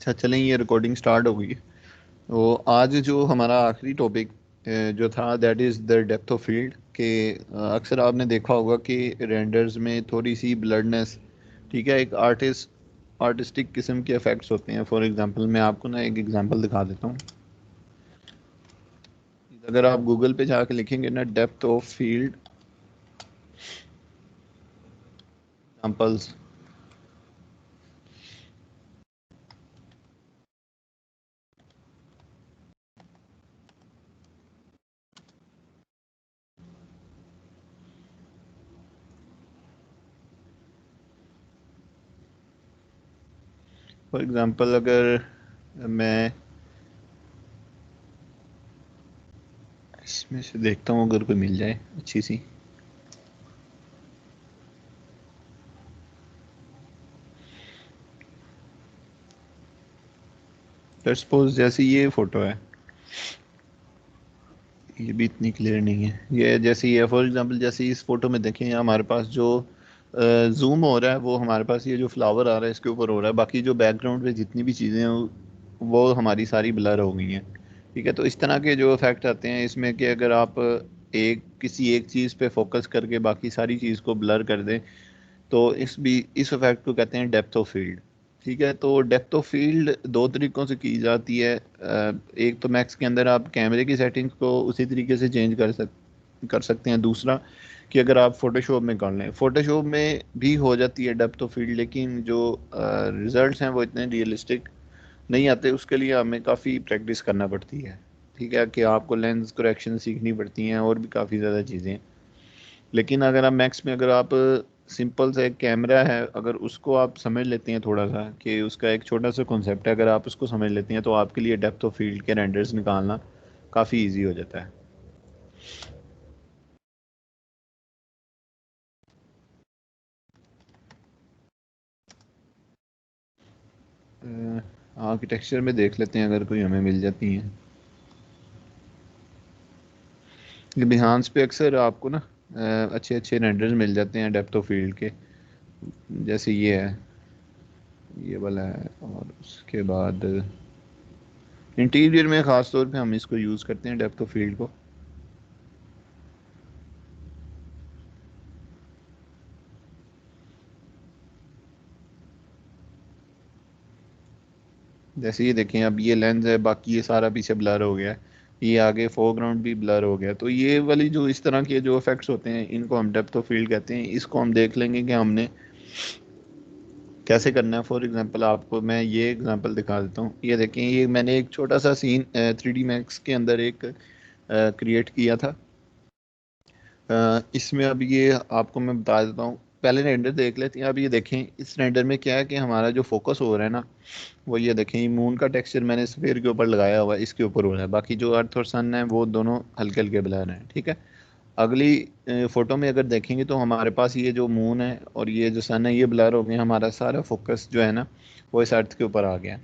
अच्छा चलें, ये रिकॉर्डिंग स्टार्ट हो गई। तो आज जो हमारा आखिरी टॉपिक जो था that is the depth of field के अक्सर आपने देखा होगा कि रेंडर्स में थोड़ी सी ब्लडनेस, ठीक है, एक आर्टिस्टिक किस्म के इफेक्ट्स होते हैं। फॉर एग्जांपल मैं आपको ना एक एग्जांपल दिखा देता हूँ। अगर आप गूगल पे जाके लिखेंगे ना depth of field examples, for example अगर मैं इसमें से देखता हूँ अगर कोई मिल जाए अच्छी सी। लेट्स सपोज जैसे ये फोटो है, ये भी इतनी क्लियर नहीं है। ये जैसे ये फॉर एग्जांपल जैसे इस फोटो में देखें, यहाँ हमारे पास जो जूम हो रहा है वो हमारे पास ये जो फ्लावर आ रहा है इसके ऊपर हो रहा है। बाकी जो बैकग्राउंड में जितनी भी चीज़ें हैं वो हमारी सारी ब्लर हो गई हैं। ठीक है, तो इस तरह के जो इफेक्ट आते हैं इसमें कि अगर आप किसी एक चीज़ पे फोकस करके बाकी सारी चीज़ को ब्लर कर दें तो इस इफेक्ट को कहते हैं डेप्थ ऑफ फील्ड। ठीक है, तो डेप्थ ऑफ फील्ड दो तरीक़ों से की जाती है। एक तो मैक्स के अंदर आप कैमरे की सेटिंग्स को उसी तरीके से चेंज कर सकते हैं। दूसरा कि अगर आप फोटोशॉप में कर लें, फोटोशॉप में भी हो जाती है डेप्थ ऑफ फील्ड, लेकिन जो रिजल्ट्स हैं वो इतने रियलिस्टिक नहीं आते। उसके लिए हमें काफ़ी प्रैक्टिस करना पड़ती है। ठीक है, कि आपको लेंस करेक्शन सीखनी पड़ती हैं और भी काफ़ी ज़्यादा चीज़ें हैं। लेकिन अगर आप मैक्स में अगर आप सिंपल सा एक कैमरा है, अगर उसको आप समझ लेते हैं थोड़ा सा कि उसका एक छोटा सा कॉन्सेप्ट है, अगर आप उसको समझ लेते हैं तो आपके लिए डेप्थ ऑफ फील्ड के रेंडर्स निकालना काफ़ी इजी हो जाता है। आर्किटेक्चर में देख लेते हैं अगर कोई हमें मिल जाती हैं। बिहान्स पे अक्सर आपको ना अच्छे अच्छे रेंडर्स मिल जाते हैं डेप्थ ऑफ फील्ड के। जैसे ये है, ये वाला है, और उसके बाद इंटीरियर में ख़ास तौर पे हम इसको यूज़ करते हैं डेप्थ ऑफ फील्ड को। जैसे ये देखें, अब ये लेंस है, बाकी ये सारा पीछे ब्लर हो गया है, ये आगे फोरग्राउंड भी ब्लर हो गया। तो ये वाली जो इस तरह के जो इफेक्ट्स होते हैं इनको हम डेप्थ ऑफ फील्ड कहते हैं। इसको हम देख लेंगे कि हमने कैसे करना है। फॉर एग्जांपल आपको मैं ये एग्जांपल दिखा देता हूँ। ये देखें, ये मैंने एक छोटा सा सीन 3D मैक्स के अंदर एक क्रिएट किया था। इसमें अब ये आपको मैं बता देता हूँ। पहले रेंडर देख लेते हैं। अब ये देखें, इस रेंडर में क्या है कि हमारा जो फोकस हो रहा है ना, वो ये देखें, ये मून का टेक्सचर मैंने स्फीयर के ऊपर लगाया हुआ है, इसके ऊपर हो रहा है। बाकी जो अर्थ और सन है वो दोनों हल्के हल्के ब्लर हैं। ठीक है, अगली फोटो में अगर देखेंगे तो हमारे पास ये जो मून है और ये जो सन है ये ब्लर हो गए। हमारा सारा फोकस जो है ना वो इस अर्थ के ऊपर आ गया।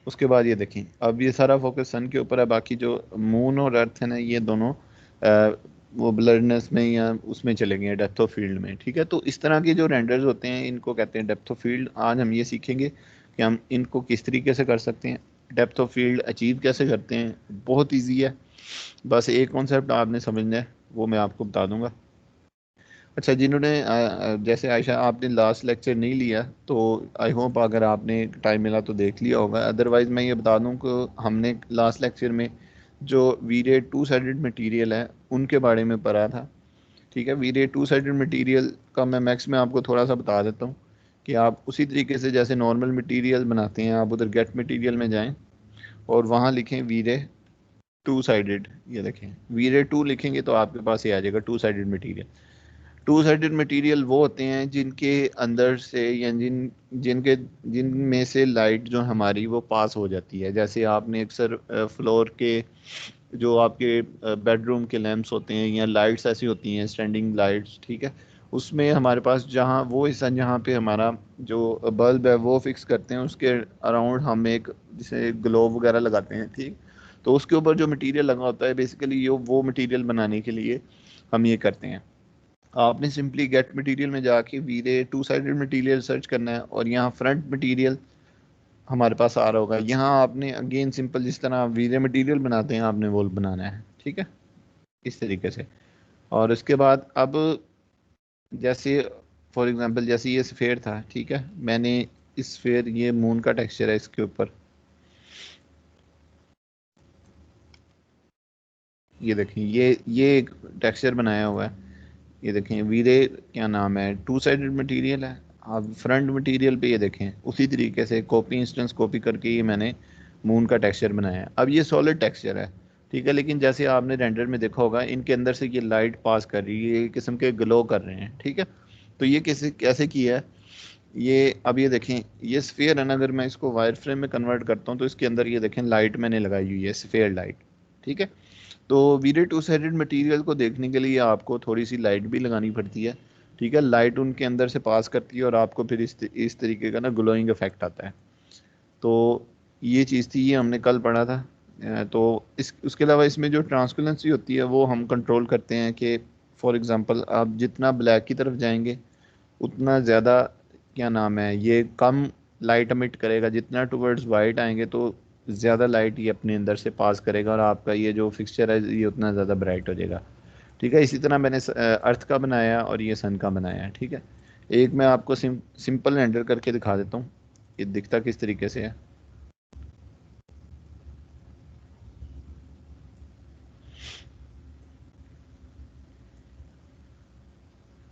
उसके बाद ये देखें, अब ये सारा फोकस सन के ऊपर है। बाकी जो मून और अर्थ है ना ये दोनों वो ब्लरनेस में या उसमें चले गए हैं डेप्थ ऑफ फील्ड में। ठीक है, तो इस तरह के जो रेंडर्स होते हैं इनको कहते हैं डेप्थ ऑफ फील्ड। आज हम ये सीखेंगे कि हम इनको किस तरीके से कर सकते हैं, डेप्थ ऑफ फील्ड अचीव कैसे करते हैं। बहुत ईजी है, बस एक कॉन्सेप्ट आपने समझना है, वो मैं आपको बता दूंगा। अच्छा, जिन्होंने जैसे आयशा आपने लास्ट लेक्चर नहीं लिया तो आई होप अगर आपने टाइम मिला तो देख लिया होगा। अदरवाइज़ मैं ये बता दूं कि हमने लास्ट लेक्चर में जो वी रे टू साइडेड मटीरियल है उनके बारे में पढ़ा था। ठीक है, वी रे टू साइडेड मटीरियल का मैं मैक्स में आपको थोड़ा सा बता देता हूँ कि आप उसी तरीके से जैसे नॉर्मल मटीरियल बनाते हैं, आप उधर गेट मटीरियल में जाएं और वहाँ लिखें वी रे टू साइडेड। ये देखें, वी रे टू लिखेंगे तो आपके पास ये आ जाएगा two sided material. Two sided material वो होते हैं जिनके अंदर से या जिनके जिनमें से लाइट जो हमारी वो पास हो जाती है। जैसे आपने अक्सर फ्लोर के जो आपके बेडरूम के लैंप्स होते हैं या लाइट्स ऐसी होती हैं स्टैंडिंग लाइट्स, ठीक है, उसमें हमारे पास जहाँ वो हिस्सा जहाँ पे हमारा जो बल्ब है वो फिक्स करते हैं उसके अराउंड हम एक जैसे ग्लोब वगैरह लगाते हैं। ठीक, तो उसके ऊपर जो मटेरियल लगा होता है बेसिकली ये वो मटेरियल बनाने के लिए हम ये करते हैं। आपने सिंपली गेट मटेरियल में जाके वीरे टू साइडेड मटेरियल सर्च करना है और यहाँ फ्रंट मटेरियल हमारे पास आ रहा होगा। यहाँ आपने अगेन सिंपल जिस तरह वीरे मटेरियल बनाते हैं आपने वो बनाना है, ठीक है, इस तरीके से। और उसके बाद अब जैसे फॉर एग्जांपल जैसे ये स्फेयर था, ठीक है, मैंने इस स्फेयर, ये मून का टेक्सचर है, इसके ऊपर ये देखें, ये एक टेक्सचर बनाया हुआ है। ये देखें वीरे क्या नाम है, टू साइडेड मटेरियल है। आप फ्रंट मटेरियल पे ये देखें उसी तरीके से कॉपी इंस्टेंस कॉपी करके ये मैंने मून का टेक्सचर बनाया है। अब ये सॉलिड टेक्सचर है, ठीक है, लेकिन जैसे आपने रेंडर में देखा होगा इनके अंदर से ये लाइट पास कर रही है, ये किस्म के ग्लो कर रहे हैं, ठीक है। तो ये कैसे कैसे किया है ये, अब ये देखें, ये स्फीयर है ना, अगर मैं इसको वायर फ्रेम में कन्वर्ट करता हूँ तो इसके अंदर ये देखें लाइट मैंने लगाई हुई है, स्फीयर लाइट, ठीक है। तो वीडियो टू साइडेड मटेरियल को देखने के लिए आपको थोड़ी सी लाइट भी लगानी पड़ती है, ठीक है, लाइट उनके अंदर से पास करती है और आपको फिर इस तरीके का ना ग्लोइंग इफेक्ट आता है। तो ये चीज़ थी, ये हमने कल पढ़ा था। तो इस उसके अलावा इसमें जो ट्रांसपेरेंसी होती है वो हम कंट्रोल करते हैं कि फॉर एग्जांपल आप जितना ब्लैक की तरफ जाएंगे उतना ज़्यादा क्या नाम है ये कम लाइट अमिट करेगा, जितना टुवर्ड्स वाइट आएंगे तो ज़्यादा लाइट ये अपने अंदर से पास करेगा और आपका ये जो फिक्सचर है ये उतना ज़्यादा ब्राइट हो जाएगा, ठीक है। इसी तरह मैंने अर्थ का बनाया और ये सन का बनाया है, ठीक है। एक मैं आपको सिंपल रेंडर करके दिखा देता हूँ ये दिखता किस तरीके से है।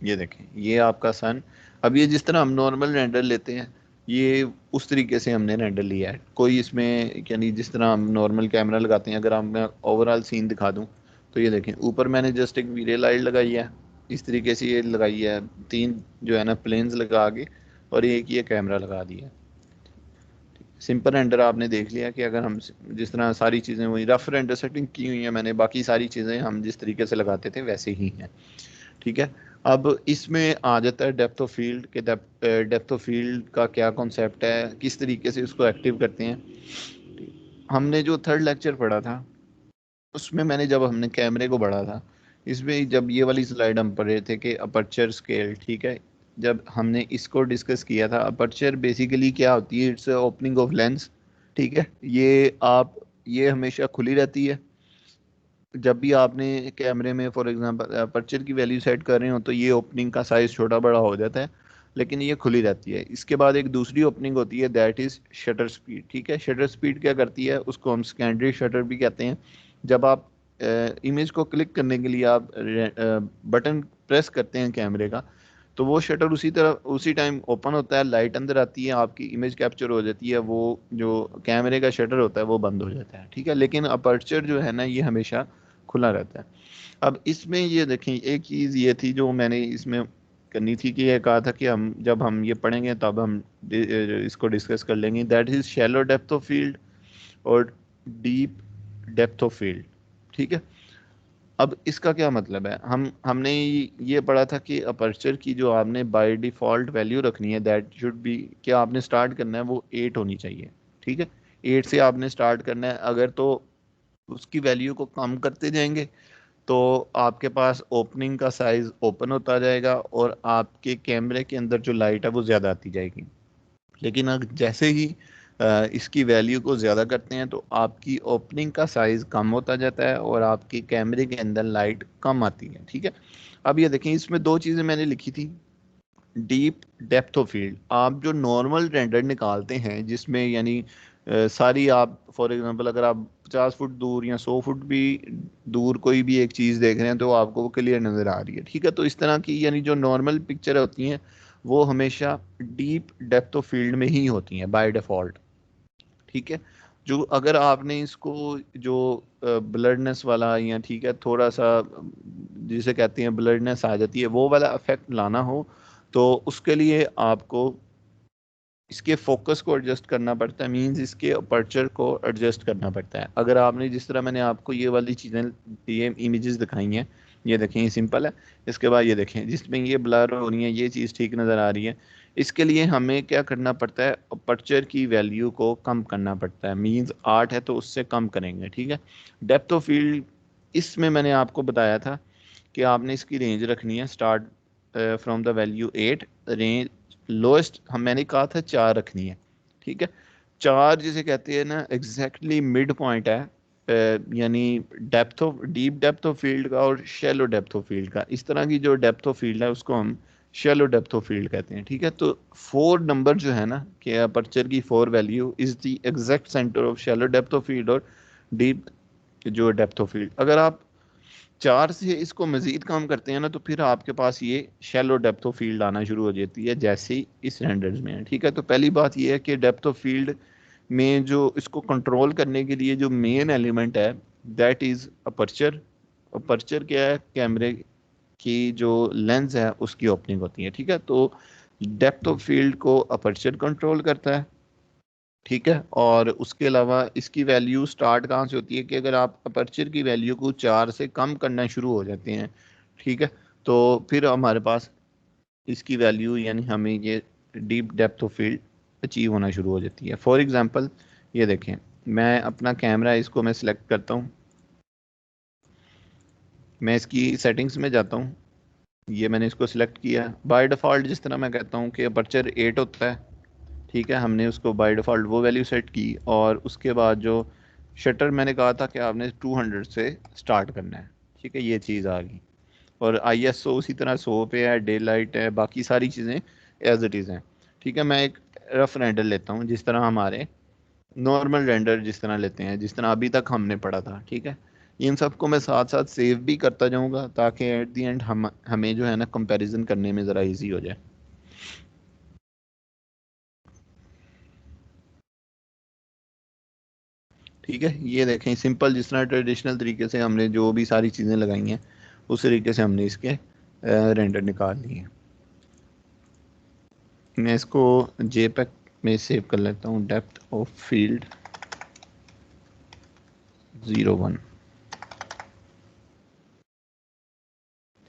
ये देखें ये आपका सन। अब ये जिस तरह हम नॉर्मल रेंडर लेते हैं ये उस तरीके से हमने रेंडर लिया है, कोई इसमें यानी जिस तरह हम नॉर्मल कैमरा लगाते हैं। अगर आप मैं ओवरऑल सीन दिखा दूं तो ये देखें ऊपर मैंने जस्ट एक वीडियो लाइट लगाई है, इस तरीके से ये लगाई है, तीन जो है ना प्लेन्स लगा के और एक ये कैमरा लगा दिया है। सिंपल रेंडर आपने देख लिया कि अगर हम जिस तरह सारी चीज़ें वही रफ रेंडर सेटिंग की हुई है मैंने, बाकी सारी चीज़ें हम जिस तरीके से लगाते थे वैसे ही हैं, ठीक है। अब इसमें आ जाता है डेप्थ ऑफ फील्ड के, डेप्थ ऑफ फील्ड का क्या कॉन्सेप्ट है, किस तरीके से उसको एक्टिव करते हैं। हमने जो थर्ड लेक्चर पढ़ा था उसमें मैंने जब हमने कैमरे को बढ़ा था, इसमें जब ये वाली स्लाइड हम पढ़ रहे थे कि अपर्चर स्केल, ठीक है, जब हमने इसको डिस्कस किया था अपर्चर बेसिकली क्या होती है, इट्स ओपनिंग ऑफ लेंस, ठीक है। ये आप ये हमेशा खुली रहती है। जब भी आपने कैमरे में फॉर एग्जांपल अपर्चर की वैल्यू सेट कर रहे हो तो ये ओपनिंग का साइज छोटा बड़ा हो जाता है, लेकिन ये खुली रहती है। इसके बाद एक दूसरी ओपनिंग होती है दैट इज शटर स्पीड, ठीक है। शटर स्पीड क्या करती है, उसको हम सेकेंडरी शटर भी कहते हैं। जब आप इमेज को क्लिक करने के लिए आप बटन प्रेस करते हैं कैमरे का तो वो शटर उसी तरह उसी टाइम ओपन होता है, लाइट अंदर आती है, आपकी इमेज कैप्चर हो जाती है, वो जो कैमरे का शटर होता है वो बंद हो जाता है, ठीक है। लेकिन अपर्चर जो है ना ये हमेशा खुला रहता है। अब इसमें ये देखें एक चीज़ ये थी जो मैंने इसमें करनी थी कि ये कहा था कि हम जब हम ये पढ़ेंगे तब हम इसको डिस्कस कर लेंगे, that is shallow depth of field और डीप डेप्थ ऑफ फील्ड, ठीक है। अब इसका क्या मतलब है, हमने ये पढ़ा था कि अपर्चर की जो आपने बाय डिफ़ॉल्ट वैल्यू रखनी है दैट शुड बी, क्या आपने स्टार्ट करना है वो 8 होनी चाहिए, ठीक है। 8 से आपने स्टार्ट करना है, अगर तो उसकी वैल्यू को कम करते जाएंगे तो आपके पास ओपनिंग का साइज ओपन होता जाएगा और आपके कैमरे के अंदर जो लाइट है वो ज़्यादा आती जाएगी। लेकिन अगर जैसे ही इसकी वैल्यू को ज़्यादा करते हैं तो आपकी ओपनिंग का साइज़ कम होता जाता है और आपके कैमरे के अंदर लाइट कम आती है, ठीक है। अब ये देखें इसमें दो चीज़ें मैंने लिखी थी, डीप डेप्थ ऑफ फील्ड। आप जो नॉर्मल रेंडर निकालते हैं जिसमें यानी सारी आप फॉर एग्जांपल अगर आप 50 फुट दूर या 100 फुट भी दूर कोई भी एक चीज़ देख रहे हैं तो आपको वो क्लियर नज़र आ रही है, ठीक है। तो इस तरह की यानी जो नॉर्मल पिक्चर होती हैं वो हमेशा डीप डेप्थ ऑफ फील्ड में ही होती हैं बाय डिफ़ॉल्ट, ठीक है। जो अगर आपने इसको जो ब्लडनेस वाला या ठीक है थोड़ा सा जिसे कहते हैं ब्लडनेस आ जाती है वो वाला इफेक्ट लाना हो तो उसके लिए आपको इसके फोकस को एडजस्ट करना पड़ता है, मींस इसके अपर्चर को एडजस्ट करना पड़ता है। अगर आपने जिस तरह मैंने आपको ये वाली चीज़ें ये इमेजेस दिखाई हैं, ये देखें ये सिंपल है। इसके बाद ये देखें जिसमें ये ब्लर हो रही है ये चीज़ ठीक नज़र आ रही है, इसके लिए हमें क्या करना पड़ता है, अपर्चर की वैल्यू को कम करना पड़ता है, मींस 8 है तो उससे कम करेंगे, ठीक है। डेप्थ ऑफ फील्ड इसमें मैंने आपको बताया था कि आपने इसकी रेंज रखनी है start from the value 8, range lowest हम मैंने कहा था 4 रखनी है, ठीक है। चार जिसे कहते हैं ना एग्जैक्टली मिड पॉइंट है, यानी depth of deep depth of field का और शैलो डेप्थ ऑफ फील्ड का। इस तरह की जो डेप्थ ऑफ फील्ड है उसको हम शैलो डेप्थ ऑफ फील्ड कहते हैं। ठीक है, तो फोर नंबर जो है ना कि अपर्चर की four value is the exact centre of shallow depth of field और डीप जो डेप्थ ऑफ फील्ड। अगर आप चार से इसको मजीद काम करते हैं ना तो फिर आपके पास ये शैलो डेप्थ ऑफ फील्ड आना शुरू हो जाती है, जैसे ही इस रेंडर्स में है। ठीक है, तो पहली बात ये है कि डेप्थ ऑफ फील्ड में जो इसको कंट्रोल करने के लिए जो मेन एलिमेंट है दैट इज अपर्चर। अपर्चर क्या है? कैमरे की जो लेंस है उसकी ओपनिंग होती है। ठीक है, तो डेप्थ ऑफ फील्ड को अपर्चर कंट्रोल करता है। ठीक है, और उसके अलावा इसकी वैल्यू स्टार्ट कहाँ से होती है कि अगर आप अपर्चर की वैल्यू को चार से कम करना शुरू हो जाते हैं, ठीक है, तो फिर हमारे पास इसकी वैल्यू यानी हमें ये deep depth of field achieve होना शुरू हो जाती है। फॉर एग्जांपल ये देखें, मैं अपना कैमरा इसको मैं सिलेक्ट करता हूँ, मैं इसकी सेटिंग्स में जाता हूँ, ये मैंने इसको सिलेक्ट किया। बाय डिफ़ॉल्ट जिस तरह मैं कहता हूँ कि अपर्चर 8 होता है, ठीक है, हमने उसको बाय डिफ़ॉल्ट वो वैल्यू सेट की और उसके बाद जो शटर मैंने कहा था कि आपने 200 से स्टार्ट करना है। ठीक है, ये चीज़ आ गई। और ISO उसी तरह 100 पे है, डे लाइट है, बाकी सारी चीज़ें एज इट इज़ हैं। ठीक है, मैं एक रफ रेंडर लेता हूँ जिस तरह हमारे नॉर्मल रेंडर जिस तरह लेते हैं, जिस तरह अभी तक हमने पढ़ा था। ठीक है, इन सबको मैं साथ साथ सेव भी करता जाऊँगा ताकि एट दी एंड हमें जो है ना कंपैरिजन करने में ज़रा इजी हो जाए। ठीक है, ये देखें सिंपल जिस तरह ट्रेडिशनल तरीके से हमने जो भी सारी चीज़ें लगाई हैं उस तरीके से हमने इसके रेंडर निकाल लिए हैं। मैं इसको JPEG में सेव कर लेता हूँ, डेप्थ ऑफ फील्ड 01।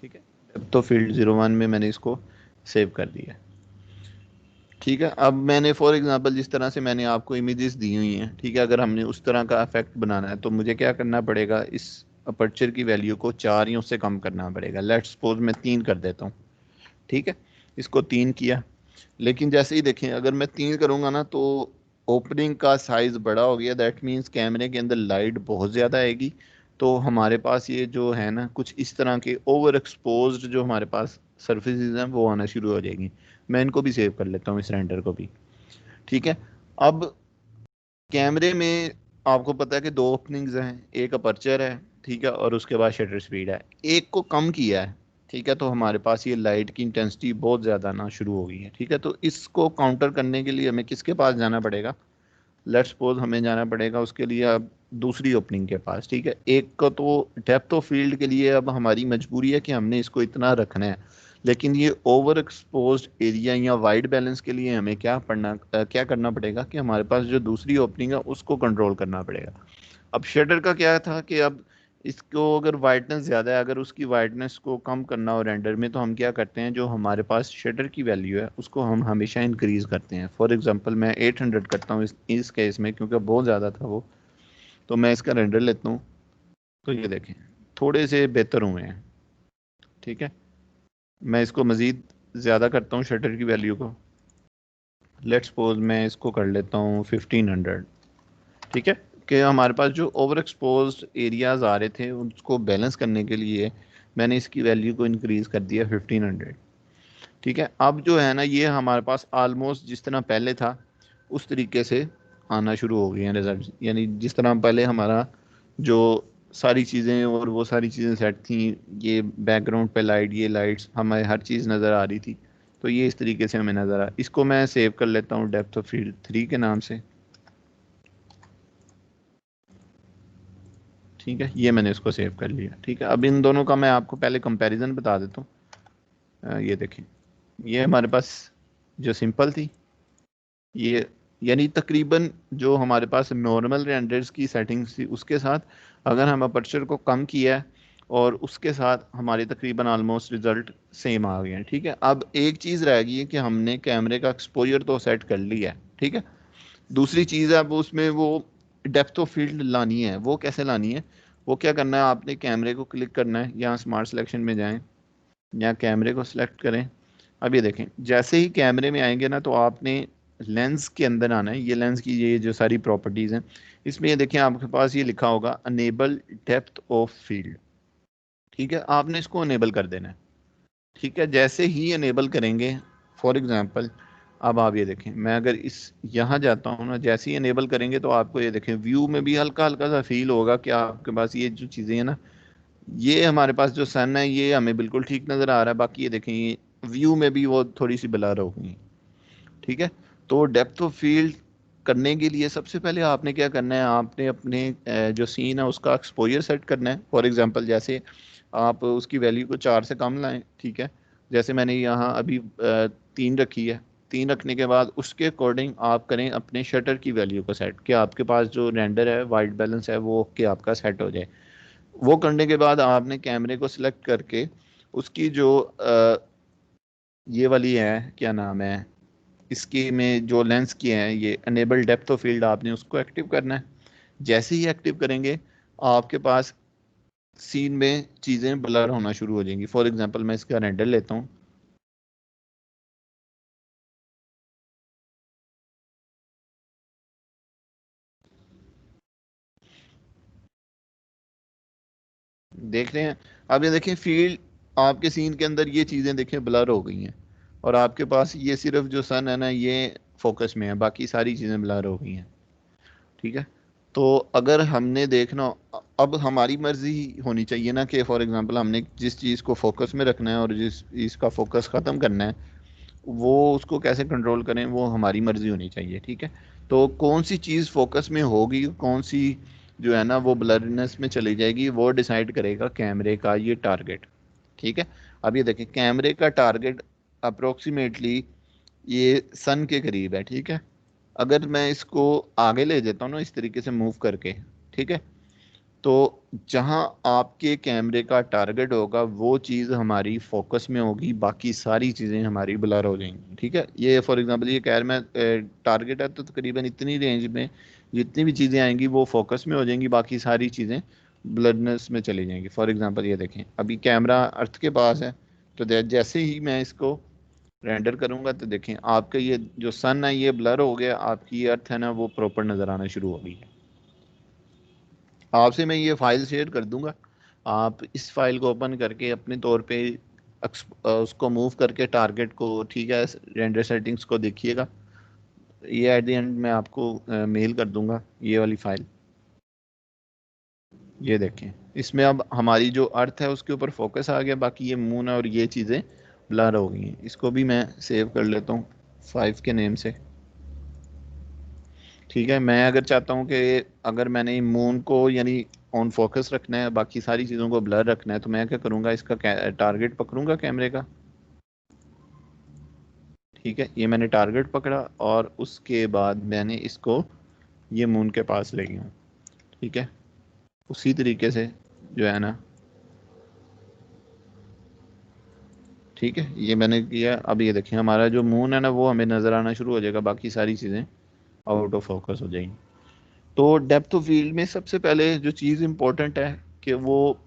ठीक है, डेप्थ ऑफ फील्ड 01 में मैंने इसको सेव कर दिया। ठीक है, अब मैंने फॉर एग्जांपल जिस तरह से मैंने आपको इमेजेस दी हुई हैं, ठीक है, अगर हमने उस तरह का इफेक्ट बनाना है तो मुझे क्या करना पड़ेगा, इस अपर्चर की वैल्यू को 4 या उससे कम करना पड़ेगा। लेट्स सपोज मैं 3 कर देता हूँ। ठीक है, इसको 3 किया, लेकिन जैसे ही देखें अगर मैं 3 करूँगा ना तो ओपनिंग का साइज़ बड़ा हो गया, दैट मीन्स कैमरे के अंदर लाइट बहुत ज़्यादा आएगी। तो हमारे पास ये जो है ना कुछ इस तरह के ओवर एक्सपोज्ड जो हमारे पास सर्फेसिस हैं वो आना शुरू हो जाएंगी। मैं इनको भी सेव कर लेता हूँ, इस रेंडर को भी। ठीक है, अब कैमरे में आपको पता है कि दो ओपनिंग्स हैं, एक अपर्चर है, ठीक है, और उसके बाद शटर स्पीड है। एक को कम किया है, ठीक है, तो हमारे पास ये लाइट की इंटेंसिटी बहुत ज़्यादा आना शुरू हो गई है। ठीक है, तो इसको काउंटर करने के लिए हमें किसके पास जाना पड़ेगा? लेट्स सपोज हमें जाना पड़ेगा उसके लिए अब दूसरी ओपनिंग के पास। ठीक है, एक को तो डेप्थ ऑफ फील्ड के लिए अब हमारी मजबूरी है कि हमने इसको इतना रखना है, लेकिन ये ओवर एक्सपोज्ड एरिया या वाइड बैलेंस के लिए हमें क्या करना पड़ेगा कि हमारे पास जो दूसरी ओपनिंग है उसको कंट्रोल करना पड़ेगा। अब शटर का क्या था कि अब इसको अगर वाइडनेस ज़्यादा है, अगर उसकी वाइडनेस को कम करना हो रेंडर में तो हम क्या करते हैं, जो हमारे पास शटर की वैल्यू है उसको हम हमेशा इंक्रीज़ करते हैं। फॉर एग्जांपल मैं 800 करता हूँ इस केस में क्योंकि बहुत ज़्यादा था वो। तो मैं इसका रेंडर लेता हूँ, तो ये देखें थोड़े से बेहतर हुए हैं। ठीक है, मैं इसको मज़ीद ज़्यादा करता हूँ शटर की वैल्यू को। लेट्स सपोज मैं इसको कर लेता हूँ 1500। ठीक है, कि हमारे पास जो ओवर एक्सपोज एरियाज आ रहे थे उसको बैलेंस करने के लिए मैंने इसकी वैल्यू को इंक्रीज़ कर दिया 1500। ठीक है, अब जो है ना ये हमारे पास आलमोस्ट जिस तरह पहले था उस तरीके से आना शुरू हो गए हैं रिजल्ट, यानी जिस तरह पहले हमारा जो सारी चीज़ें और वो सारी चीज़ें सेट थी, ये बैकग्राउंड पे लाइट, ये लाइट्स हमें हर चीज़ नज़र आ रही थी, तो ये इस तरीके से हमें नज़र आ। इसको मैं सेव कर लेता हूँ डेप्थ ऑफ फील्ड 3 के नाम से। ठीक है, ये मैंने इसको सेव कर लिया। ठीक है, अब इन दोनों का मैं आपको पहले कंपैरिजन बता देता हूँ। ये देखें, ये हमारे पास जो सिंपल थी ये, यानी तकरीबन जो हमारे पास नॉर्मल रेंडर्स की सेटिंग्स थी उसके साथ अगर हम अपर्चर को कम किया है और उसके साथ हमारे तकरीबन ऑलमोस्ट रिजल्ट सेम आ गए हैं। ठीक है, अब एक चीज़ रह गई है कि हमने कैमरे का एक्सपोजर तो सेट कर लिया है। ठीक है, दूसरी चीज़ है अब उसमें वो डेप्थ ऑफ फील्ड लानी है। वो कैसे लानी है? वो क्या करना है, आपने कैमरे को क्लिक करना है, यहाँ स्मार्ट सिलेक्शन में जाएं, यहाँ कैमरे को सिलेक्ट करें। अब ये देखें जैसे ही कैमरे में आएंगे ना तो आपने लेंस के अंदर आना है, ये लेंस की ये जो सारी प्रॉपर्टीज़ हैं, इसमें ये देखें आपके पास ये लिखा होगा अनेबल डेप्थ ऑफ फील्ड। ठीक है, आपने इसको अनेबल कर देना है। ठीक है, जैसे ही अनेबल करेंगे, फॉर एग्जांपल अब आप ये देखें, मैं अगर इस यहाँ जाता हूँ ना, जैसे ही अनेबल करेंगे तो आपको ये देखें व्यू में भी हल्का हल्का सा फील होगा कि आपके पास ये जो चीज़ें हैं ना, ये हमारे पास जो सन है ये हमें बिल्कुल ठीक नज़र आ रहा है, बाकी ये देखें ये व्यू में भी वो थोड़ी सी ब्लर हो गई। ठीक है, तो डेप्थ ऑफ फील्ड करने के लिए सबसे पहले आपने क्या करना है, आपने अपने जो सीन है उसका एक्सपोजर सेट करना है। फॉर एग्जांपल जैसे आप उसकी वैल्यू को 4 से कम लाएं। ठीक है, जैसे मैंने यहाँ अभी 3 रखी है, 3 रखने के बाद उसके अकॉर्डिंग आप करें अपने शटर की वैल्यू को सेट, कि आपके पास जो रेंडर है वाइट बैलेंस है वो कि आपका सेट हो जाए। वो करने के बाद आपने कैमरे को सिलेक्ट करके उसकी जो ये वाली है, क्या नाम है इसकी, में जो लेंस की है ये अनेबल डेप्थ ऑफ फील्ड, आपने उसको एक्टिव करना है। जैसे ही एक्टिव करेंगे आपके पास सीन में चीज़ें ब्लर होना शुरू हो जाएंगी। फॉर एग्जांपल मैं इसका रेंडर लेता हूँ। देख रहे हैं, अब ये देखें फील्ड आपके सीन के अंदर ये चीज़ें देखें ब्लर हो गई हैं, और आपके पास ये सिर्फ जो सन है ना ये फोकस में है, बाकी सारी चीज़ें ब्लर हो गई हैं। ठीक है, तो अगर हमने देखना, अब हमारी मर्जी होनी चाहिए ना कि फॉर एग्जांपल हमने जिस चीज़ को फोकस में रखना है और जिस चीज़ का फोकस ख़त्म करना है वो उसको कैसे कंट्रोल करें, वो हमारी मर्जी होनी चाहिए। ठीक है, तो कौन सी चीज़ फोकस में होगी, कौन सी जो है ना वो ब्लरनेस में चली जाएगी, वो डिसाइड करेगा कैमरे का ये टारगेट। ठीक है, अब ये देखें कैमरे का टारगेट अप्रोक्सीमेटली ये सन के करीब है। ठीक है, अगर मैं इसको आगे ले जाता हूँ ना इस तरीके से मूव करके, ठीक है, तो जहाँ आपके कैमरे का टारगेट होगा वो चीज़ हमारी फोकस में होगी, बाकी सारी चीज़ें हमारी ब्लर हो जाएंगी। ठीक है, ये फॉर एग्जांपल ये कह रहा मैं टारगेट है तो तकरीबन इतनी रेंज में जितनी भी चीज़ें आएंगी वो फोकस में हो जाएंगी, बाकी सारी चीज़ें ब्लरनेस में चली जाएंगी। फॉर एग्जांपल ये देखें अभी कैमरा अर्थ के पास है, तो जैसे ही मैं इसको रेंडर करूंगा तो देखें आपका ये जो सन है ये ब्लर हो गया, आपकी ये अर्थ है ना वो प्रॉपर नज़र आना शुरू हो गई है। आपसे मैं ये फाइल शेयर कर दूंगा, आप इस फाइल को ओपन करके अपने तौर पे उसको मूव करके टारगेट को, ठीक है, रेंडर सेटिंग्स को देखिएगा। ये एट द एंड मैं आपको मेल कर दूंगा ये वाली फाइल। ये देखें इसमें अब हमारी जो अर्थ है उसके ऊपर फोकस आ गया, बाकी ये मून है और ये चीज़ें ब्लर हो गई हैं। इसको भी मैं सेव कर लेता हूँ 5 के नेम से। ठीक है, मैं अगर चाहता हूँ कि अगर मैंने मून को यानी ऑन फोकस रखना है, बाकी सारी चीज़ों को ब्लर रखना है, तो मैं क्या करूँगा, इसका टारगेट पकड़ूंगा कैमरे का। ठीक है, ये मैंने टारगेट पकड़ा और उसके बाद मैंने इसको ये मून के पास ले गया। ठीक है, उसी तरीके से जो है ना, ठीक है, ये मैंने किया। अब ये देखें हमारा जो मून है ना वो हमें नज़र आना शुरू हो जाएगा, बाकी सारी चीज़ें आउट ऑफ फोकस हो जाएंगी। तो डेप्थ ऑफ फील्ड में सबसे पहले जो चीज़ इंपॉर्टेंट है कि वो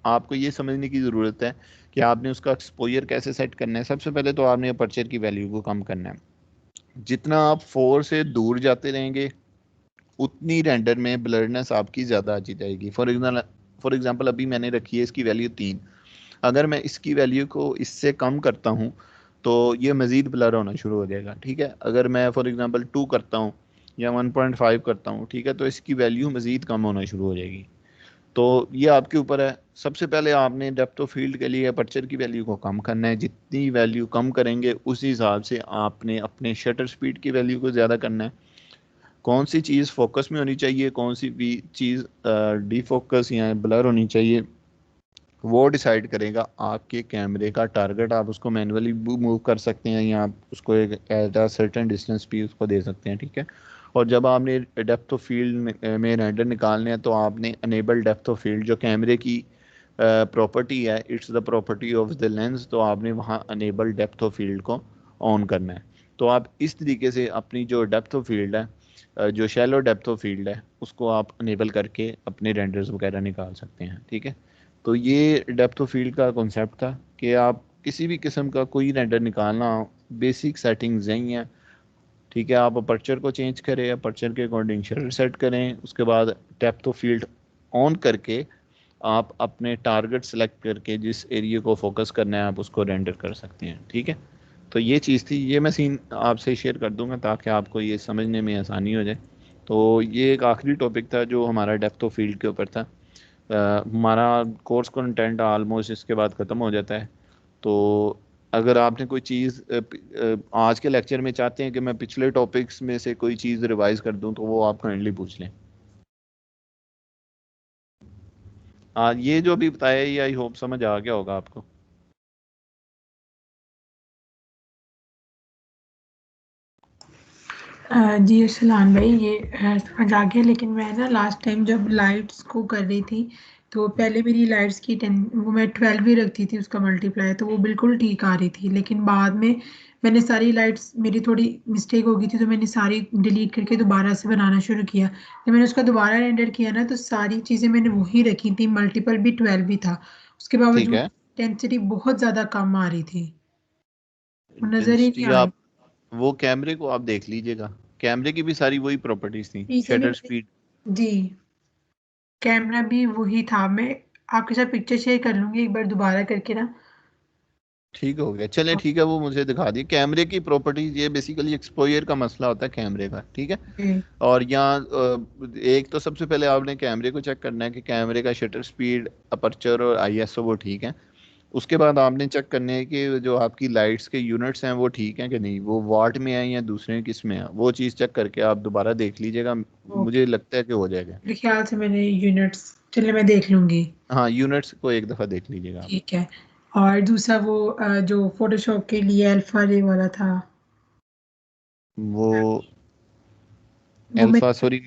आपको ये समझने की ज़रूरत है कि आपने उसका एक्सपोजर कैसे सेट करना है। सबसे पहले तो आपने अपर्चर की वैल्यू को कम करना है। जितना आप 4 से दूर जाते रहेंगे उतनी रेंडर में ब्लरनेस आपकी ज़्यादा आती जाएगी। फॉर एग्जांपल अभी मैंने रखी है इसकी वैल्यू 3, अगर मैं इसकी वैल्यू को इससे कम करता हूँ तो ये मज़ीद ब्लर होना शुरू हो जाएगा। ठीक है, अगर मैं फॉर एग्जांपल 2 करता हूँ या 1.5 करता हूँ, ठीक है, तो इसकी वैल्यू मज़ीद कम होना शुरू हो जाएगी। तो ये आपके ऊपर है। सबसे पहले आपने डेप्थ ऑफ फील्ड के लिए अपर्चर की वैल्यू को कम करना है। जितनी वैल्यू कम करेंगे उस हिसाब से आपने अपने शटर स्पीड की वैल्यू को ज़्यादा करना है। कौन सी चीज़ फोकस में होनी चाहिए, कौन सी भी चीज़ डी फोकस या ब्लर होनी चाहिए, वो डिसाइड करेगा आपके कैमरे का टारगेट। आप उसको मैन्युअली मूव कर सकते हैं या आप उसको एक एट अ सर्टेन डिस्टेंस भी उसको दे सकते हैं। ठीक है, और जब आपने डेप्थ ऑफ फील्ड में रेंडर निकालने हैं तो आपने अनेबल डेप्थ ऑफ फील्ड जो कैमरे की प्रॉपर्टी है, it's the property of the lens, तो आपने वहाँ अनेबल डेप्थ ऑफ फील्ड को ऑन करना है। तो आप इस तरीके से अपनी जो डेप्थ ऑफ फील्ड है, जो शैलो डेप्थ ऑफ फील्ड है, उसको आप अनेबल करके अपने रेंडर्स वगैरह निकाल सकते हैं। ठीक है, तो ये डेप्थ ऑफ फील्ड का कॉन्सेप्ट था कि आप किसी भी किस्म का कोई रेंडर निकालना हो, बेसिक सेटिंग्स यही हैं। ठीक है, आप अपर्चर को चेंज करें, अपर्चर के अकॉर्डिंग शटर सेट करें, उसके बाद डेप्थ ऑफ फील्ड ऑन करके आप अपने टारगेट सेलेक्ट करके जिस एरिया को फोकस करना है आप उसको रेंडर कर सकते हैं। ठीक है, तो ये चीज़ थी, ये मैं सीन आपसे शेयर कर दूंगा ताकि आपको ये समझने में आसानी हो जाए। तो ये एक आखिरी टॉपिक था जो हमारा डेप्थ ऑफ फील्ड के ऊपर था। हमारा कोर्स कंटेंट ऑलमोस्ट इसके बाद ख़त्म हो जाता है। तो अगर आपने कोई चीज़ आज के लेक्चर में चाहते हैं कि मैं पिछले टॉपिक्स में से कोई चीज़ रिवाइज कर दूं तो वो आप काइंडली पूछ लें। ये जो अभी बताया ये आई होप समझ आ गया होगा आपको। जी सलान भाई, ये समझ आ गया। लेकिन मैं ना लास्ट टाइम जब लाइट्स को कर रही थी तो पहले मेरी लाइट्स की 10 वो मैं 12 ही रखती थी उसका मल्टीप्लाई, तो वो बिल्कुल ठीक आ रही थी। लेकिन बाद में मैंने सारी लाइट्स, मेरी थोड़ी मिस्टेक हो गई थी तो मैंने सारी डिलीट करके दोबारा से बनाना शुरू किया। जब मैंने उसका दोबारा रेंडर किया ना तो सारी चीज़ें मैंने वही रखी थी, मल्टीपल भी 12 भी था, उसके ठीक बावजूद है, इंटेंसिटी बहुत ज़्यादा कम आ रही थी, वो नज़र ही नहीं इंटेंसिटी आ रही। आप वो कैमरे को आप देख लीजिएगा, कैमरे की भी सारी वही प्रॉपर्टीज थी, ठीक है, नहीं शटर मैंने, स्पीड। जी कैमरा भी वही था। मैं आपके साथ पिक्चर शेयर कर लूंगी एक बार दोबारा करके ना। ठीक हो गया, चले ठीक है, वो मुझे दिखा दी कैमरे की प्रॉपर्टीज। ये बेसिकली एक्सपोजर का मसला होता है कैमरे का। ठीक है, जी और यहाँ एक तो सबसे पहले आपने कैमरे को चेक करना है कि कैमरे का शटर स्पीड, अपर्चर और आईएसओ वो ठीक है। उसके बाद आपने चेक करने है कि जो आपकी लाइट्स के यूनिट्स हैं वो ठीक हैं कि नहीं, वो वाट में है या दूसरे किस में है, वो चीज़ चेक करके आप दोबारा देख लीजिएगा। ओके। मुझे लगता है कि हो जाएगा। मेरे ख्याल से मैंने यूनिट्स, चलिए मैं देख लूंगी। हाँ, यूनिट्स को एक दफ़ा देख लीजिएगा आप। ठीक है। और दूसरा वो जो फोटोशॉप के लिए अल्फा रे वाला था, वो वो मैं, अल्फा, सॉरी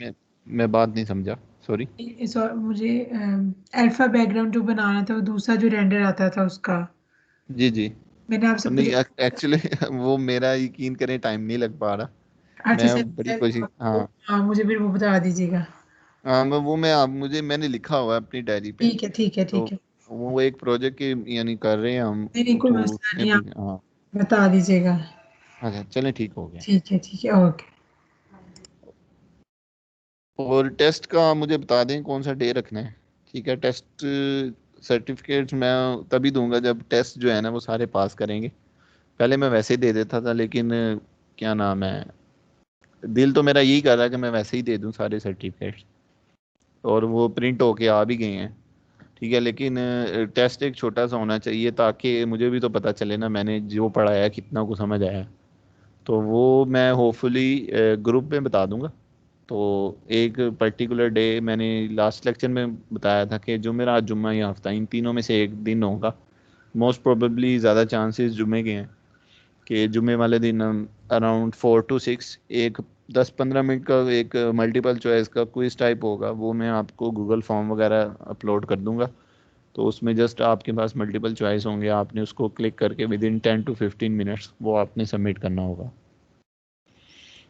मैं बात नहीं समझा, सॉरी। इस और मुझे अल्फा बैकग्राउंड जो बनाना था, वो दूसरा जो रेंडर आता था उसका, जी जी। मैंने आपसे नहीं, पूछा। एक्चुअली वो मेरा यकीन करें टाइम नहीं लग पा रहा। अच्छा मैं सर बड़ी सर, कोशिश, हाँ। हाँ मुझे फिर वो बता दीजिएगा। हाँ, मैं आप मुझे मैंने लिखा हुआ है अपनी डायरी पे। ठीक है ठीक है तो ठीक है। वो एक प्रोजेक्ट की यानी कर रहे हैं हम। नहीं नहीं, कोई तो मसला उसमें नहीं, भी आप हाँ। बता दीजिएगा। अच्छा चलें, ठीक हो गया। ठीक है ओके। और टेस्ट का मुझे बता दें कौन सा डे रखना है। ठीक है, टेस्ट सर्टिफिकेट्स मैं तभी दूंगा जब टेस्ट जो है ना वो सारे पास करेंगे। पहले मैं वैसे ही दे देता था, लेकिन क्या नाम है, दिल तो मेरा यही कर रहा है कि मैं वैसे ही दे दूं सारे सर्टिफिकेट्स, और वो प्रिंट होके आ भी गए हैं। ठीक है, लेकिन टेस्ट एक छोटा सा होना चाहिए ताकि मुझे भी तो पता चले ना मैंने जो पढ़ाया कितना को समझ आया। तो वो मैं होपफुली ग्रुप में बता दूंगा। तो एक पर्टिकुलर डे मैंने लास्ट लेक्चर में बताया था कि जुमेरात, जुम्मा या हफ्ता, इन तीनों में से एक दिन होगा। मोस्ट प्रोबेबली ज़्यादा चांसेस जुमे के हैं कि जुमे वाले दिन हम अराउंड 4 to 6 एक 10-15 मिनट का एक मल्टीपल चॉइस का क्विज टाइप होगा। वो मैं आपको गूगल फॉर्म वगैरह अपलोड कर दूंगा। तो उसमें जस्ट आपके पास मल्टीपल चॉइस होंगे, आपने उसको क्लिक करके विद इन 10 to 15 मिनट्स वो आपने सबमिट करना होगा।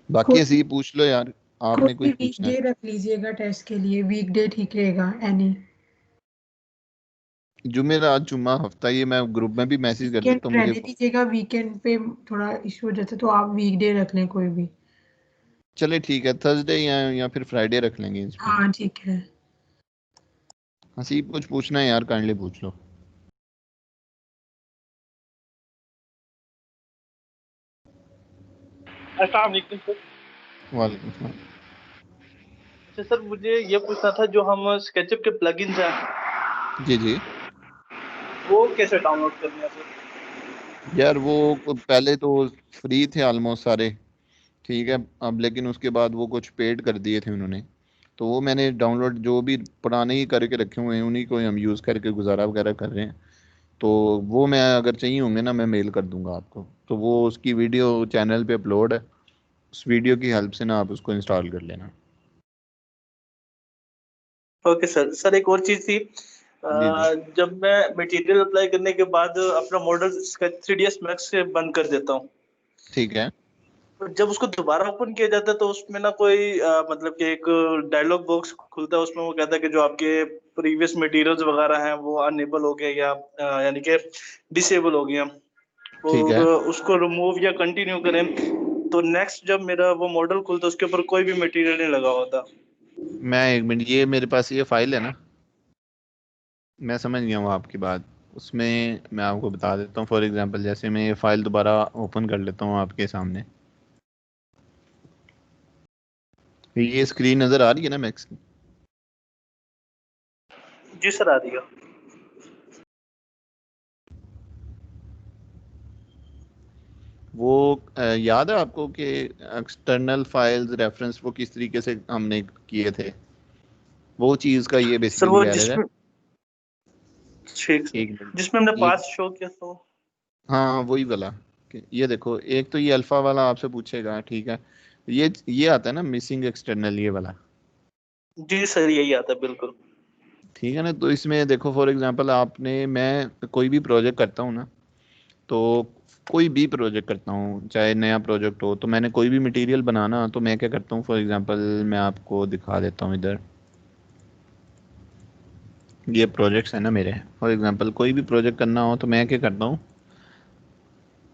बाकी ऐसे कोई ही पूछ लो यार, आपने कोई कुछ वीक पूछना है। डे रख लीजिएगा टेस्ट के लिए, वीक डे ठीक रहेगा एनी। जुमेरात, जुम्मा, हफ्ता, ये मैं ग्रुप में भी मैसेज कर वीकेंड देता हूँ मुझे। रहने दीजिएगा, वीकेंड पे थोड़ा इशू हो जाता है तो आप वीक डे रख लें कोई भी। चले ठीक है, थर्सडे या फिर फ्राइडे रख लेंगे इस पे। हाँ ठीक है। हसीब कुछ पूछना है यार, काइंडली पूछ लो। अस्सलाम वालेकुम सर। वालेकुम सलाम। अच्छा सर, मुझे ये पूछना था, जो हम स्केचअप के प्लगइन्स हैं जी जी। वो कैसे डाउनलोड करने हैं सर? यार वो पहले तो फ्री थे ऑलमोस्ट सारे। ठीक है, अब लेकिन उसके बाद वो कुछ पेड कर दिए थे उन्होंने। तो वो मैंने डाउनलोड जो भी पुराने ही करके रखे हुए हैं उन्हीं को ही हम यूज़ करके गुजारा वगैरह कर रहे हैं। तो वो मैं अगर चाहिए होंगे ना मैं मेल कर दूंगा आपको। तो वो उसकी वीडियो चैनल पे अपलोड है, उस वीडियो की हेल्प से ना आप उसको इंस्टॉल कर लेना। Okay sir. सर एक और चीज़ थी, जी जी। जब मैं मटेरियल अप्लाई करने के बाद अपना मॉडल स्केच 3ds मैक्स से बंद कर देता हूँ, ठीक है। तो जब उसको दोबारा ओपन किया जाता है तो उसमें ना कोई मतलब कि एक डायलॉग बॉक्स खुलता है, उसमें वो कहता है कि जो आपके प्रीवियस मटेरियल्स वगैरह हैं वो अनेबल हो गए या यानी कि डिसेबल हो गए हैं, ठीक और है। उसको रिमूव या कंटिन्यू करें तो नेक्स्ट जब मेरा वो मॉडल खुलता उसके ऊपर कोई भी मटेरियल नहीं लगा होता। मैं एक मिनट, ये मेरे पास ये फाइल है ना, मैं समझ गया हूँ आपकी बात। उसमें मैं आपको बता देता हूँ, फॉर एग्जांपल जैसे मैं ये फाइल दोबारा ओपन कर लेता हूँ आपके सामने, ये स्क्रीन नज़र आ रही है ना मैक्स की? जी सर आ रही है। वो याद है आपको कि एक्सटर्नल फाइल्स रेफरेंस वो किस तरीके से हमने किए थे? वो चीज़ का ये सर बेसिकली वो एरर है। जिसमें ठीक सर एक मिनट, जिसमें हमने एक, पास शो किया तो। हाँ हाँ, वही वाला कि ये देखो, एक तो ये अल्फा वाला आपसे पूछेगा, ठीक है, ये आता है ना मिसिंग एक्सटर्नल, ये वाला, जी सर यही आता है बिल्कुल। ठीक है ना। तो इसमें देखो फॉर एग्जांपल आपने, मैं कोई भी प्रोजेक्ट करता हूँ ना, तो कोई भी प्रोजेक्ट करता हूँ चाहे नया प्रोजेक्ट हो, तो मैंने कोई भी मटेरियल बनाना, तो मैं क्या करता हूँ, फॉर एग्जांपल मैं आपको दिखा देता हूँ इधर, ये प्रोजेक्ट्स है ना मेरे, फॉर एग्जांपल कोई भी प्रोजेक्ट करना हो तो मैं क्या करता हूँ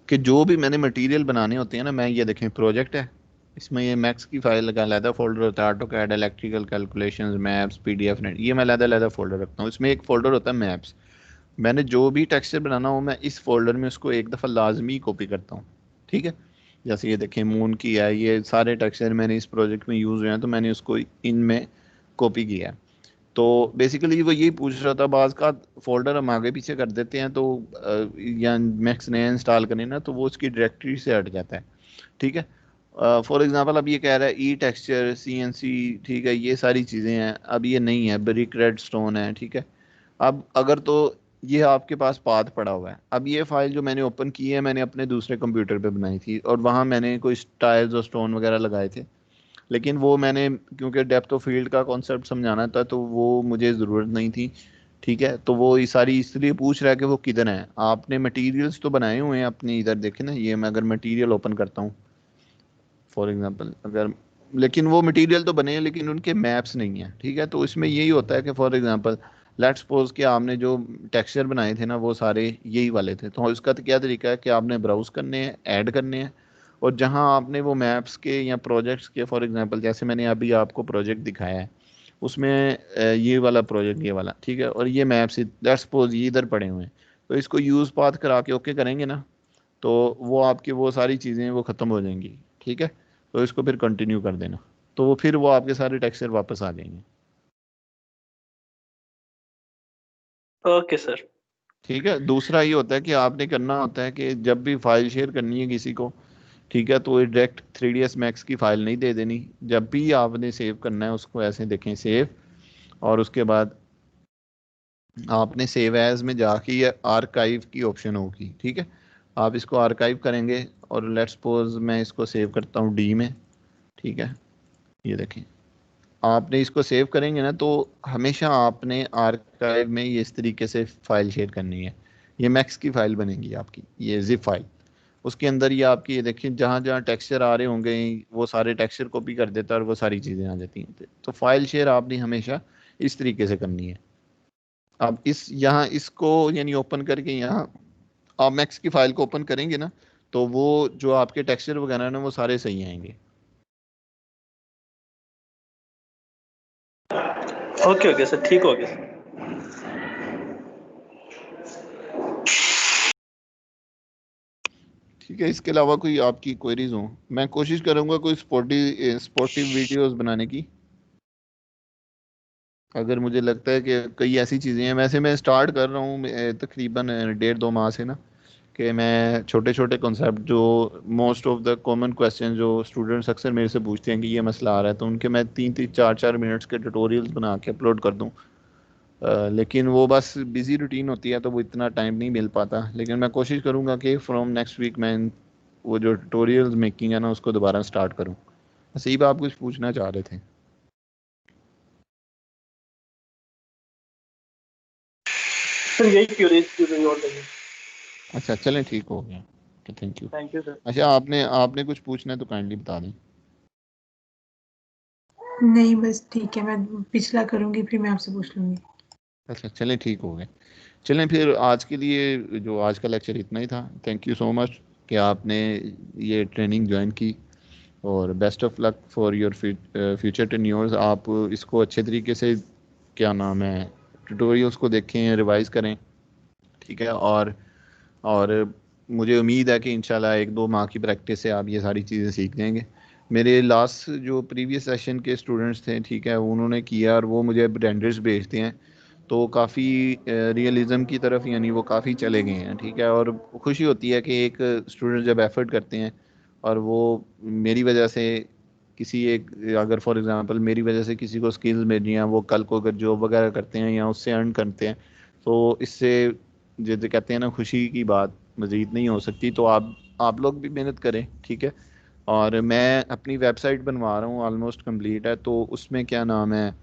कि जो भी मैंने मटेरियल बनाने होते हैं ना, मैं ये देखें प्रोजेक्ट है, इसमें ये मैक्स की फाइल का अलग फोल्डर होता है, AutoCAD, electrical calculations, maps, PDF net, ये मैं अलग फोल्डर रखता हूँ। इसमें एक फोल्डर होता है मैप्स, मैंने जो भी टेक्सचर बनाना हो मैं इस फोल्डर में उसको एक दफ़ा लाजमी कॉपी करता हूँ, ठीक है। जैसे ये देखें मून की है, ये सारे टेक्सचर मैंने इस प्रोजेक्ट में यूज़ हुए हैं, तो मैंने उसको इनमें कॉपी किया है। तो बेसिकली वो यही पूछ रहा था, बाज़ का फोल्डर हम आगे पीछे कर देते हैं तो या मैक्स नया इंस्टॉल करें ना, तो वो उसकी डायरेक्टरी से हट जाता है, ठीक है। फॉर एग्जांपल अब ये कह रहा है ई टेक्सचर सी एन सी, ठीक है, ये सारी चीज़ें हैं, अब ये नहीं है, ब्रिक रेड स्टोन है, ठीक है। अब अगर तो ये आपके पास पाथ पड़ा हुआ है, अब ये फाइल जो मैंने ओपन की है मैंने अपने दूसरे कंप्यूटर पे बनाई थी, और वहाँ मैंने कोई टाइल्स और स्टोन वगैरह लगाए थे, लेकिन वो मैंने, क्योंकि डेप्थ ऑफ फील्ड का कॉन्सेप्ट समझाना था तो वो मुझे ज़रूरत नहीं थी, ठीक है। तो वो ये सारी इसलिए पूछ रहा है कि वो किधर है, आपने मटेरियल्स तो बनाए हुए हैं अपने, इधर देखें ना, ये मैं अगर मटेरियल ओपन करता हूँ फॉर एग्जांपल, अगर, लेकिन वो मटेरियल तो बने हैं लेकिन उनके मैप्स नहीं है, ठीक है। तो इसमें यही होता है कि फॉर एग्जांपल लेट्स सपोज कि आपने जो टेक्सचर बनाए थे ना वो सारे यही वाले थे, तो इसका तो क्या तरीका है कि आपने ब्राउज करने हैं, ऐड करने हैं, और जहां आपने वो मैप्स के या प्रोजेक्ट्स के, फॉर एग्जांपल जैसे मैंने अभी आपको प्रोजेक्ट दिखाया है, उसमें ये वाला प्रोजेक्ट, ये वाला, ठीक है, और ये मैप्स लेट्स सपोज ये इधर पड़े हुए हैं, तो इसको यूज़ पाथ करा के ओके करेंगे ना, तो वो आपकी वो सारी चीज़ें वो ख़त्म हो जाएंगी, ठीक है। तो इसको फिर कंटिन्यू कर देना, तो वो फिर वो आपके सारे टेक्सचर वापस आ जाएंगे, ओके सर। ठीक है। दूसरा ये होता है कि आपने करना होता है कि जब भी फाइल शेयर करनी है किसी को, ठीक है, तो ये डायरेक्ट 3ds मैक्स की फाइल नहीं दे देनी, जब भी आपने सेव करना है उसको ऐसे देखें सेव, और उसके बाद आपने सेव एज में जाके ये आर्काइव की ऑप्शन होगी, ठीक है, आप इसको आर्काइव करेंगे, और लेट्स सपोज मैं इसको सेव करता हूँ डी में, ठीक है, ये देखें, आपने इसको सेव करेंगे ना, तो हमेशा आपने आर्काइव में ये इस तरीके से फाइल शेयर करनी है, ये मैक्स की फाइल बनेगी आपकी, ये जिप फाइल, उसके अंदर ये आपकी, ये देखिए जहाँ जहाँ टेक्सचर आ रहे होंगे वो सारे टेक्सचर कॉपी कर देता है और वो सारी चीज़ें आ जाती हैं। तो फाइल शेयर आपने हमेशा इस तरीके से करनी है। अब इस यहाँ इसको यानी ओपन करके यहाँ आप मैक्स की फाइल को ओपन करेंगे ना, तो वो जो आपके टेक्सचर वगैरह ना वो सारे सही आएंगे। ओके ओके सर ठीक हो गया सर। ठीक है, इसके अलावा कोई आपकी क्वेरीज हो, मैं कोशिश करूंगा कोई स्पोर्टिव वीडियोस बनाने की, अगर मुझे लगता है कि कई ऐसी चीज़ें हैं। वैसे मैं स्टार्ट कर रहा हूँ तकरीबन 1.5-2 माह से ना, कि मैं छोटे छोटे कॉन्सेप्ट जो most of the common question जो स्टूडेंट्स अक्सर मेरे से पूछते हैं कि ये मसला आ रहा है, तो उनके मैं 3-4 मिनट्स के ट्यूटोरियल्स बना के अपलोड कर दूँ। लेकिन वो बस बिजी रूटीन होती है तो वो इतना टाइम नहीं मिल पाता, लेकिन मैं कोशिश करूँगा कि फ्रॉम नेक्स्ट वीक मैं वो जो ट्यूटोरियल्स मेकिंग है ना उसको दोबारा स्टार्ट करूँ। सही बात, आप कुछ पूछना चाह रहे थे? सर यही क्यूरीज थी रही और नहीं। अच्छा चलें, ठीक हो गया, thank you. Thank you sir. अच्छा आपने आपने कुछ पूछना है तो काइंडली बता दें। नहीं बस ठीक है, मैं पिछला करूंगी फिर मैं आपसे पूछ लूंगी। अच्छा चलें, ठीक हो गए। चलें फिर आज के लिए जो आज का लेक्चर इतना ही था। थैंक यू सो मच कि आपने ये ट्रेनिंग ज्वाइन की। और best of luck for your future tenures. आप इसको अच्छे तरीके से क्या नाम है ट्यूटोरियल्स को देखें, रिवाइज करें, ठीक है। और मुझे उम्मीद है कि इंशाल्लाह 1-2 माह की प्रैक्टिस से आप ये सारी चीज़ें सीख जाएंगे। मेरे लास्ट जो प्रीवियस सेशन के स्टूडेंट्स थे, ठीक है, उन्होंने किया और वो मुझे रेंडर्स भेजते हैं, तो काफ़ी रियलिज़म की तरफ यानी वो काफ़ी चले गए हैं, ठीक है। और खुशी होती है कि एक स्टूडेंट जब एफर्ट करते हैं और वो मेरी वजह से किसी एक, अगर फॉर एग्जांपल मेरी वजह से किसी को स्किल्स मिल हैं, वो कल को अगर जॉब वगैरह करते हैं या उससे अर्न करते हैं, तो इससे जैसे कहते हैं ना, खुशी की बात मज़ीद नहीं हो सकती। तो आप लोग भी मेहनत करें, ठीक है। और मैं अपनी वेबसाइट बनवा रहा हूँ, ऑलमोस्ट कंप्लीट है, तो उसमें क्या नाम है,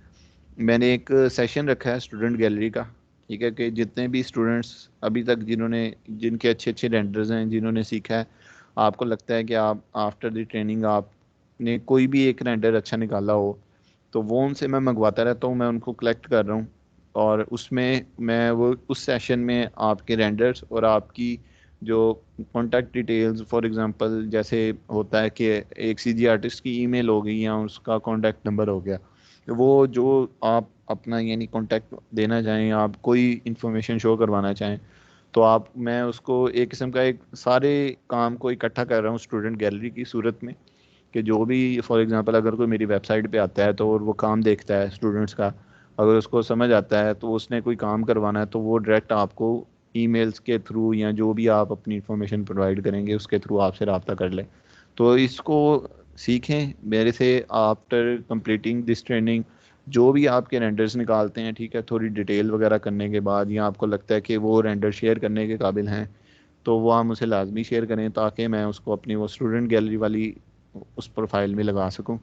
मैंने एक सेशन रखा है स्टूडेंट गैलरी का, ठीक है, कि जितने भी स्टूडेंट्स अभी तक जिनके अच्छे अच्छे रेंडर्स हैं, जिन्होंने सीखा है, आपको लगता है कि आप आफ्टर द ट्रेनिंग आपने कोई भी एक रेंडर अच्छा निकाला हो, तो वो उनसे मैं मंगवाता रहता हूँ, मैं उनको कलेक्ट कर रहा हूँ। और उसमें मैं वो उस सेशन में आपके रेंडर्स और आपकी जो कॉन्टैक्ट डिटेल्स, फॉर एग्जांपल जैसे होता है कि एक सीजी आर्टिस्ट की ईमेल हो गई या उसका कॉन्टैक्ट नंबर हो गया, तो वो जो आप अपना यानी कॉन्टैक्ट देना चाहें, आप कोई इन्फॉर्मेशन शो करवाना चाहें, तो मैं उसको एक किस्म का एक सारे काम को इकट्ठा कर रहा हूँ स्टूडेंट गैलरी की सूरत में, कि जो भी फॉर एग्जांपल अगर कोई मेरी वेबसाइट पे आता है तो और वो काम देखता है स्टूडेंट्स का, अगर उसको समझ आता है तो उसने कोई काम करवाना है, तो वो डायरेक्ट आपको ईमेल्स के थ्रू या जो भी आप अपनी इंफॉर्मेशन प्रोवाइड करेंगे उसके थ्रू आपसे रब्ता कर ले। तो इसको सीखें मेरे से। आफ्टर कंप्लीटिंग दिस ट्रेनिंग, जो भी आपके रेंडर्स निकालते हैं, ठीक है, थोड़ी डिटेल वगैरह करने के बाद, या आपको लगता है कि वो रेंडर शेयर करने के काबिल हैं, तो वो आप मुझे लाजमी शेयर करें, ताकि मैं उसको अपनी वो स्टूडेंट गैलरी वाली उस प्रोफाइल में लगा सकूं।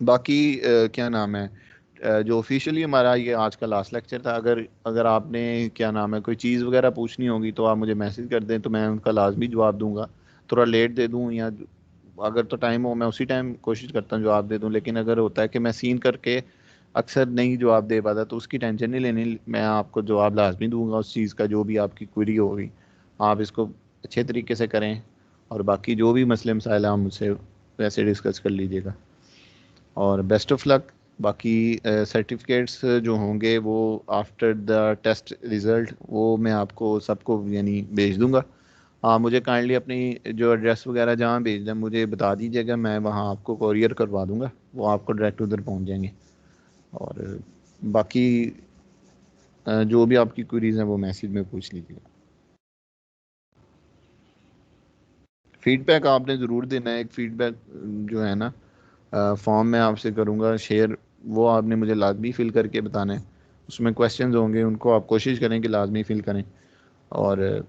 बाकी क्या नाम है, जो ऑफिशियली हमारा ये आज का लास्ट लेक्चर था, अगर अगर आपने क्या नाम है कोई चीज़ वगैरह पूछनी होगी तो आप मुझे मैसेज कर दें, तो मैं उनका लाजमी जवाब दूंगा। थोड़ा लेट दे दूं या अगर तो टाइम हो मैं उसी टाइम कोशिश करता हूँ जवाब दे दूं, लेकिन अगर होता है कि मैं सीन करके अक्सर नहीं जवाब दे पाता, तो उसकी टेंशन नहीं लेनी, मैं आपको जवाब लाजमी दूंगा उस चीज़ का, जो भी आपकी क्वेरी होगी। आप इसको अच्छे तरीके से करें, और बाकी जो भी मसले मसाइल हैं आप मुझसे वैसे डिस्कस कर लीजिएगा। और बेस्ट ऑफ लक। बाकी सर्टिफिकेट्स जो होंगे वो आफ्टर द टेस्ट रिज़ल्ट वो मैं आपको सबको यानी भेज दूंगा। हाँ, मुझे काइंडली अपनी जो एड्रेस वगैरह जहाँ भेजना मुझे बता दीजिएगा, मैं वहाँ आपको कोरियर करवा दूंगा, वो आपको डायरेक्ट उधर पहुँच जाएंगे। और बाकी जो भी आपकी क्वेरीज हैं वो मैसेज में पूछ लीजिएगा। फीडबैक आपने ज़रूर देना है। एक फीडबैक जो है ना, फॉर्म में आपसे करूँगा शेयर, वो आपने मुझे लाजमी फ़िल करके बताना है। उसमें क्वेश्चंस होंगे, उनको आप कोशिश करें कि लाजमी फ़िल करें। और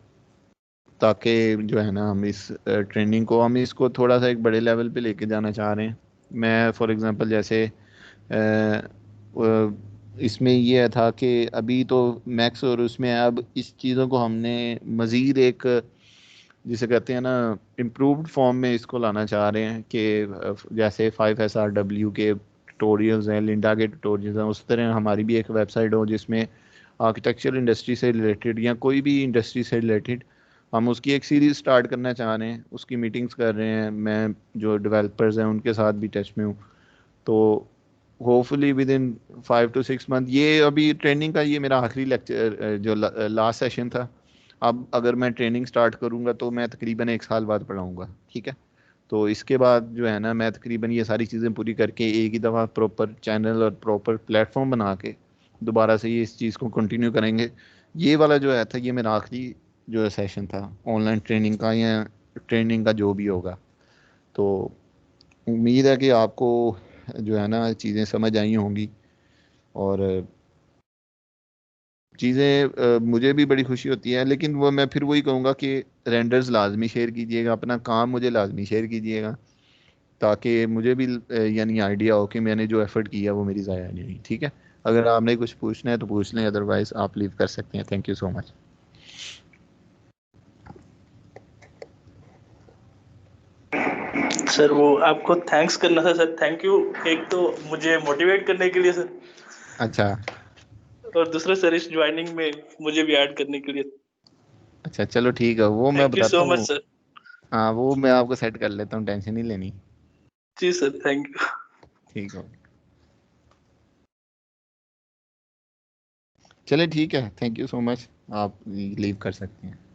ताकि जो है ना हम इस ट्रेनिंग को, हम इसको थोड़ा सा एक बड़े लेवल पे लेके जाना चाह रहे हैं। मैं फॉर एग्जांपल जैसे इसमें ये था कि अभी तो मैक्स और उसमें अब इस चीज़ों को हमने मज़ीद एक जिसे कहते हैं ना इम्प्रूव्ड फॉर्म में इसको लाना चाह रहे हैं, कि जैसे 5SRW के ट्यूटोरियल्स हैं, लिंडा के ट्यूटोरियल्स हैं, उस तरह हमारी भी एक वेबसाइट हो जिसमें आर्किटेक्चर इंडस्ट्री से रिलेटेड या कोई भी इंडस्ट्री से रिलेटेड हम उसकी एक सीरीज़ स्टार्ट करना चाह रहे हैं। उसकी मीटिंग्स कर रहे हैं, मैं जो डेवलपर्स हैं उनके साथ भी टच में हूँ। तो hopefully with in 5 to 6 month, ये अभी ट्रेनिंग का ये मेरा आखिरी लेक्चर जो लास्ट सेशन था। अब अगर मैं ट्रेनिंग स्टार्ट करूँगा तो मैं तकरीबन 1 साल बाद पढ़ाऊँगा, ठीक है। तो इसके बाद जो है ना मैं तकरीबन ये सारी चीज़ें पूरी करके एक ही दफ़ा प्रॉपर चैनल और प्रॉपर प्लेटफॉर्म बना के दोबारा से ये इस चीज़ को कंटिन्यू करेंगे। ये वाला जो है था ये मेरा आखिरी जो सेशन था ऑनलाइन ट्रेनिंग का या ट्रेनिंग का जो भी होगा। तो उम्मीद है कि आपको जो है ना चीज़ें समझ आई होंगी। और चीज़ें मुझे भी बड़ी खुशी होती है, लेकिन वो मैं फिर वही कहूँगा कि रेंडर्स लाजमी शेयर कीजिएगा, अपना काम मुझे लाजमी शेयर कीजिएगा, ताकि मुझे भी यानी आइडिया हो कि मैंने जो एफर्ट किया वो मेरी ज़ाया नहीं हुई, ठीक है। अगर आपने कुछ पूछना है तो पूछ लें, अदरवाइज आप लीव कर सकते हैं। Thank you so much. Sir वो आपको थैंक्स करना था सर, थैंक यू। एक तो मुझे मोटिवेट करने के लिए सर, अच्छा और दूसरा सर इस ज्वाइनिंग में मुझे भी ऐड करने के लिए। अच्छा, चलो ठीक है, वो मैं थैंक यू बताता सो मच हूँ। सर। हाँ, वो मैं आपको सेट कर लेता हूँ, टेंशन नहीं लेनी। जी सर, थैंक यू। ठीक है, चले ठीक है, थैंक यू सो मच, आप लीव कर सकते हैं।